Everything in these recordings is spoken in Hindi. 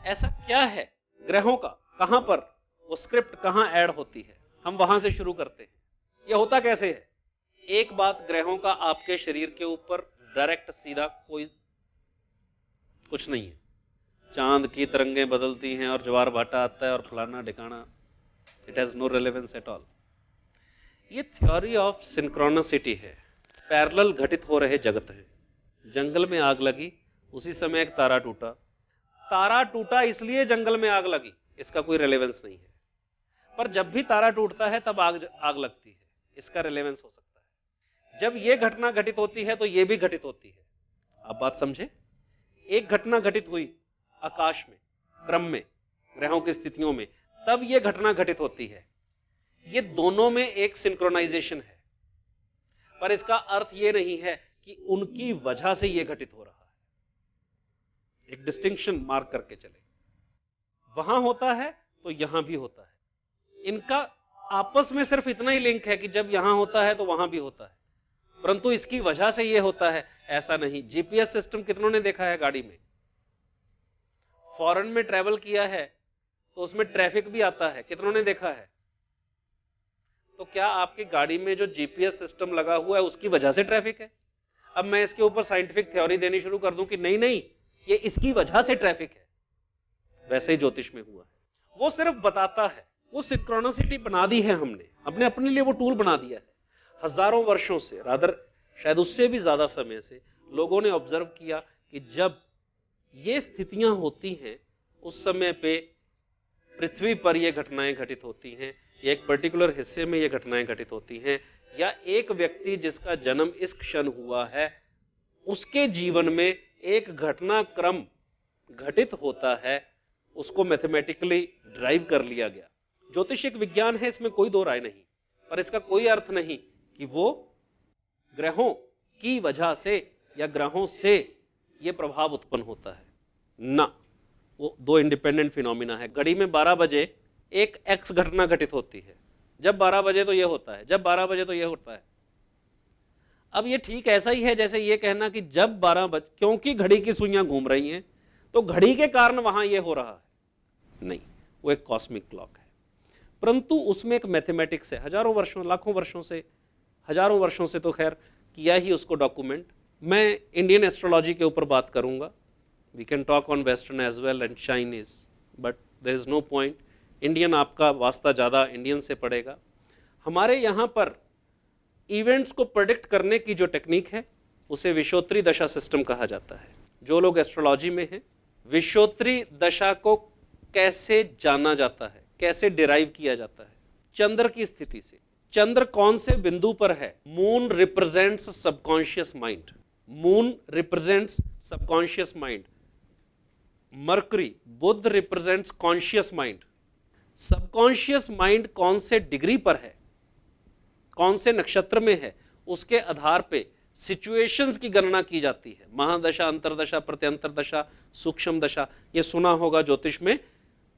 ऐसा क्या है ग्रहों का, कहां पर वो स्क्रिप्ट कहां ऐड होती है, हम वहां से शुरू करते हैं। ये होता कैसे है? एक बात, ग्रहों का आपके शरीर के ऊपर डायरेक्ट सीधा कोई कुछ नहीं है। चांद की तरंगें बदलती हैं और ज्वार भाटा आता है और फलाना ढिकाना, it has no relevance at all. ये थ्योरी ऑफ सिंक्रोनिसिटी है, पैरेलल घटित हो रहे जगत है। जंगल में आग लगी, उसी समय एक तारा टूटा। तारा टूटा इसलिए जंगल में आग लगी, इसका कोई रेलेवेंस नहीं है। पर जब भी तारा टूटता है तब आग लगती है, इसका रेलेवेंस हो सकता है। जब ये घटना घटित होती है तो ये भी घटित होती है। आप बात समझे? एक घटना घटित हुई आकाश में, क्रम में, ग्रहों की स्थितियों में, तब ये घटना घटित होती है। ये दोनों में एक सिंक्रोनाइजेशन है, पर इसका अर्थ ये नहीं है कि उनकी वजह से ये घटित हो रहा है। एक डिस्टिंक्शन मार्क करके चले, वहां होता है तो यहां भी होता है। इनका आपस में सिर्फ इतना ही लिंक है कि जब यहां होता है तो वहां भी होता है, परंतु इसकी वजह से ये होता है ऐसा नहीं। जीपीएस सिस्टम कितनों ने देखा है गाड़ी में? फॉरेन में ट्रेवल किया है तो उसमें ट्रैफिक भी आता है, कितनों ने देखा है? तो क्या आपकी गाड़ी में जो जीपीएस सिस्टम लगा हुआ है उसकी वजह से ट्रैफिक है? अब मैं इसके ऊपर साइंटिफिक थ्योरी देनी शुरू कर दूं कि नहीं नहीं, ये इसकी वजह से ट्रैफिक है। वैसे ही ज्योतिष में हुआ है, वो सिर्फ बताता है, वो सिंक्रोनिसिटी बना दी है हमने, हमने अपने लिए वो टूल बना दिया है। हजारों वर्षों से, रादर शायद उससे भी ज्यादा समय से लोगों ने ऑब्जर्व किया कि जब ये स्थितियां होती हैं उस समय पे पृथ्वी पर ये घटनाएं घटित होती हैं, एक पर्टिकुलर हिस्से में ये घटनाएं घटित होती हैं, या एक व्यक्ति जिसका जन्म इस क्षण हुआ है उसके जीवन में एक घटनाक्रम घटित होता है, उसको मैथमेटिकली ड्राइव कर लिया गया। ज्योतिष एक विज्ञान है, इसमें कोई दो राय नहीं, पर इसका कोई अर्थ नहीं कि वो ग्रहों की वजह से या ग्रहों से ये प्रभाव उत्पन्न होता है ना। वो दो इंडिपेंडेंट फिनोमिना है। घड़ी में 12 बजे एक एक्स घटना घटित होती है, जब 12 बजे तो ये होता है, जब 12 बजे तो ये होता है। अब ये ठीक ऐसा ही है जैसे ये कहना कि जब 12 बजे, क्योंकि घड़ी की सुइयां घूम रही हैं तो घड़ी के कारण वहां ये हो रहा है, नहीं, वो एक कॉस्मिक क्लॉक है। परंतु उसमें एक मैथमेटिक्स है, हजारों वर्षों, लाखों वर्षों से, हजारों वर्षों से तो खैर किया ही उसको डॉक्यूमेंट। मैं इंडियन एस्ट्रोलॉजी के ऊपर बात करूंगा। We can talk on western as well and Chinese, but there is no point. Indian आपका वास्ता ज़्यादा इंडियन से पड़ेगा। हमारे यहाँ पर इवेंट्स को प्रेडिक्ट करने की जो टेक्निक है उसे विषोत्री दशा सिस्टम कहा जाता है। जो लोग एस्ट्रोलॉजी में हैं, विषोत्री दशा को कैसे जाना जाता है, कैसे डिराइव किया जाता है? चंद्र की स्थिति से। चंद्र कौन से बिंदु पर है? Moon represents subconscious mind, moon represents subconscious mind. Mercury, Budh represents conscious mind. Subconscious mind कौन से डिग्री पर है, कौन से नक्षत्र में है, उसके आधार पे सिचुएशंस की गणना की जाती है। महादशा, अंतरदशा, प्रत्यंतर दशा, सूक्ष्म दशा, ये सुना होगा ज्योतिष में।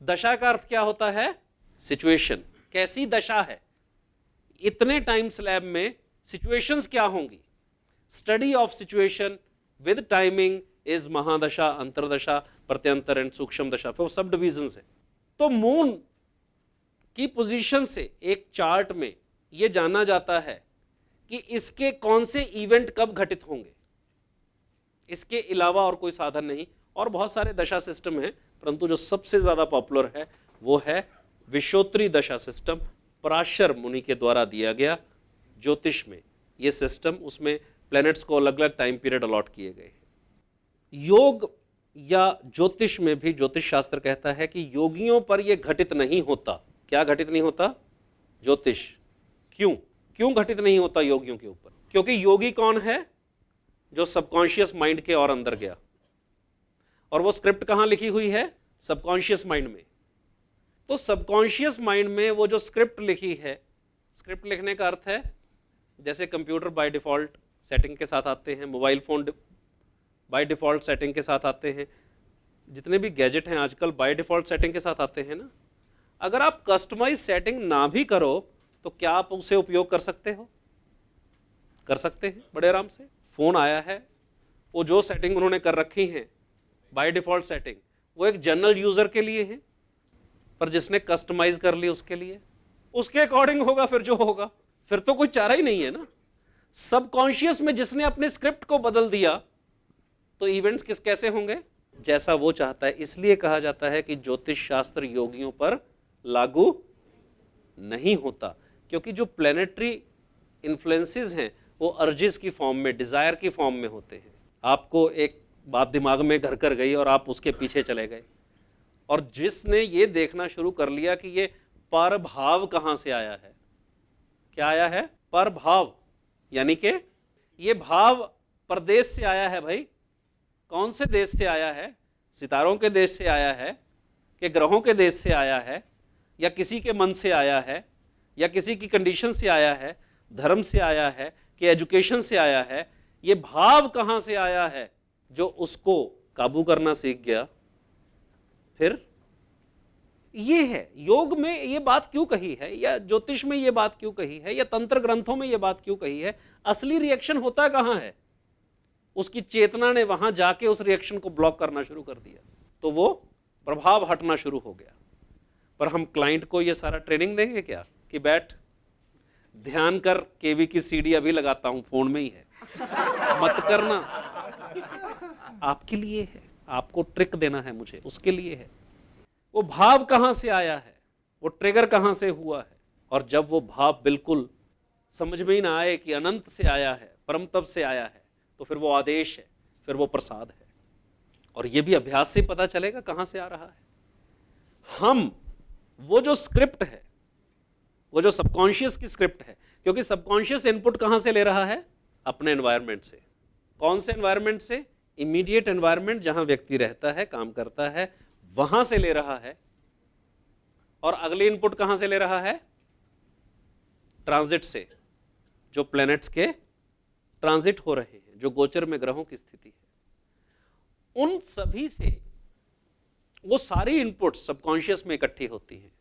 दशा का अर्थ क्या होता है? सिचुएशन, कैसी दशा है, इतने टाइम स्लैब में सिचुएशंस क्या होंगी। Study of situation with timing is महादशा, अंतरदशा, प्रत्यंतर एंड सूक्ष्म दशा, फिर सब डिविजन्स है। तो मून की पोजीशन से एक चार्ट में यह जाना जाता है कि इसके कौन से इवेंट कब घटित होंगे। इसके अलावा और कोई साधन नहीं। और बहुत सारे दशा सिस्टम हैं, परंतु जो सबसे ज्यादा पॉपुलर है वो है विषोत्री दशा सिस्टम। पराशर मुनि के द्वारा दिया गया ज्योतिष में यह सिस्टम, उसमें प्लैनेट्स को अलग अलग टाइम पीरियड अलॉट किए गए हैं। योग या ज्योतिष में भी ज्योतिष शास्त्र कहता है कि योगियों पर यह घटित नहीं होता। क्या घटित नहीं होता? ज्योतिष। क्यों घटित नहीं होता योगियों के ऊपर? क्योंकि योगी कौन है? जो सबकॉन्शियस माइंड के और अंदर गया, और वो स्क्रिप्ट कहां लिखी हुई है? सबकॉन्शियस माइंड में। तो सबकॉन्शियस माइंड में वो जो स्क्रिप्ट लिखी है, स्क्रिप्ट लिखने का अर्थ है जैसे कंप्यूटर बाय डिफॉल्ट सेटिंग के साथ आते हैं, mobile phone by default setting के साथ आते हैं, जितने भी गैजेट हैं आजकल बाय डिफॉल्ट सेटिंग के साथ आते हैं ना। अगर आप कस्टमाइज सेटिंग ना भी करो तो क्या आप उसे उपयोग कर सकते हो? कर सकते हैं बड़े आराम से। फोन आया है, वो जो सेटिंग उन्होंने कर रखी है बाय डिफॉल्ट सेटिंग, वो एक जनरल यूजर के लिए है, पर जिसने कस्टमाइज कर ली उसके लिए, उसके अकॉर्डिंग होगा फिर जो होगा, फिर तो कोई चारा ही नहीं है ना। सबकॉन्शियस में जिसने अपने स्क्रिप्ट को बदल दिया तो इवेंट्स कैसे होंगे, जैसा वो चाहता है। इसलिए कहा जाता है कि ज्योतिष शास्त्र योगियों पर लागू नहीं होता, क्योंकि जो प्लेनेटरी इन्फ्लुएंसेस हैं वो अर्जिस की फॉर्म में, डिजायर की फॉर्म में होते हैं। आपको एक बात दिमाग में घर कर गई और आप उसके पीछे चले गए, और जिसने ये देखना शुरू कर लिया कि ये परभाव कहां से आया है, क्या आया है, परभाव, यानी कि ये भाव प्रदेश से आया है। भाई कौन से देश से आया है, सितारों के देश से आया है कि ग्रहों के देश से आया है, या किसी के मन से आया है, या किसी की कंडीशन से आया है, धर्म से आया है कि एजुकेशन से आया है। ये भाव कहां से आया है जो उसको काबू करना सीख गया। फिर ये है योग में ये बात क्यों कही है, या ज्योतिष में ये बात क्यों कही है, या तंत्र ग्रंथों में ये बात क्यों कही है। असली रिएक्शन होता कहां है, उसकी चेतना ने वहां जाके उस रिएक्शन को ब्लॉक करना शुरू कर दिया, तो वो प्रभाव हटना शुरू हो गया। पर हम क्लाइंट को ये सारा ट्रेनिंग देंगे क्या कि बैठ ध्यान कर, केवी की सीडी अभी लगाता हूं, फोन में ही है, मत करना। आपके लिए है, आपको ट्रिक देना है मुझे, उसके लिए है। वो भाव कहां से आया है, वो ट्रिगर कहां से हुआ है, और जब वो भाव बिल्कुल समझ में ही ना आए कि अनंत से आया है, परम तप से आया है, तो फिर वो आदेश है, फिर वो प्रसाद है। और ये भी अभ्यास से पता चलेगा कहां से आ रहा है। हम वो जो स्क्रिप्ट है, वो जो सबकॉन्शियस की स्क्रिप्ट है, क्योंकि सबकॉन्शियस इनपुट कहां से ले रहा है, अपने एनवायरनमेंट से। कौन से एनवायरनमेंट से, इमीडिएट एनवायरनमेंट जहां व्यक्ति रहता है, काम करता है, वहां से ले रहा है। और अगली इनपुट कहां से ले रहा है, ट्रांजिट से, जो प्लैनेट्स के ट्रांजिट हो रहे हैं, जो गोचर में ग्रहों की स्थिति है, उन सभी से वो सारी इनपुट सबकॉन्शियस में इकट्ठी होती हैं।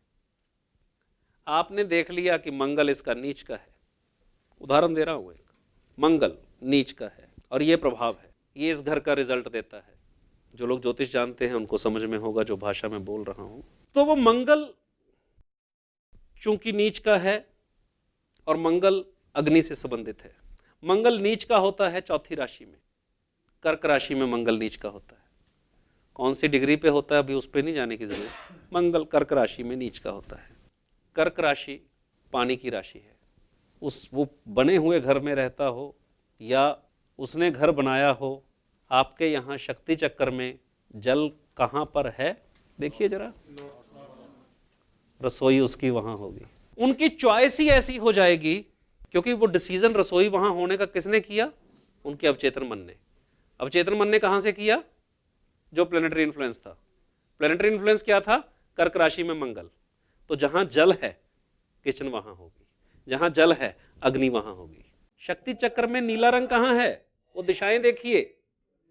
आपने देख लिया कि मंगल इसका नीच का है, उदाहरण दे रहा हूं एक, मंगल नीच का है और ये प्रभाव है, ये इस घर का रिजल्ट देता है। जो लोग ज्योतिष जानते हैं उनको समझ में होगा जो भाषा में बोल रहा हूं। तो वो मंगल चूंकि नीच का है और मंगल अग्नि से संबंधित है, मंगल नीच का होता है चौथी राशि में, कर्क राशि में मंगल नीच का होता है। कौन सी डिग्री पे होता है अभी उस पर नहीं जाने की जरूरत, मंगल कर्क राशि में नीच का होता है। कर्क राशि पानी की राशि है, उस वो बने हुए घर में रहता हो या उसने घर बनाया हो, आपके यहाँ शक्ति चक्कर में जल कहाँ पर है देखिए जरा, रसोई उसकी वहाँ होगी। उनकी चॉइस ही ऐसी हो जाएगी क्योंकि वो डिसीजन रसोई वहाँ होने का किसने किया, उनके अवचेतन मन ने। अवचेतन मन ने कहाँ से किया, जो प्लैनेटरी इन्फ्लुएंस था। प्लैनेटरी इन्फ्लुएंस क्या था, कर्क राशि में मंगल, तो जहाँ जल है किचन वहाँ होगी, जहाँ जल है अग्नि वहाँ होगी। शक्ति चक्र में नीला रंग कहाँ है, वो दिशाएं देखिए,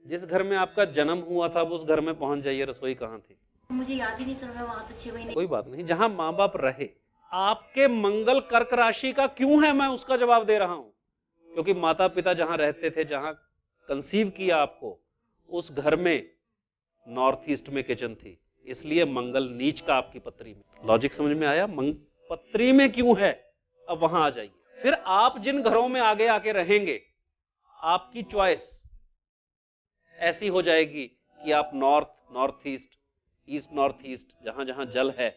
जिस घर में आपका जन्म हुआ था वो उस घर में पहुंच जाइए, रसोई कहाँ थी मुझे याद ही नहीं सर, मैं वहां तो 6 महीने। कोई बात नहीं, जहां माँ बाप रहे। आपके मंगल कर्क राशि का क्यों है, मैं उसका जवाब दे रहा हूं, क्योंकि माता पिता जहां रहते थे, जहां कंसीव किया आपको, उस घर में नॉर्थ ईस्ट में किचन थी, इसलिए मंगल नीच का आपकी पत्री में। लॉजिक समझ में आया, पत्री में क्यों है, अब वहां आ जाइए। फिर आप जिन घरों में आगे आके रहेंगे, आपकी चॉइस ऐसी हो जाएगी कि आप north east, east north east, जहां जहां जल है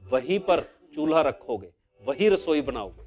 वहीं पर चूल्हा रखोगे, वही रसोई बनाओगे।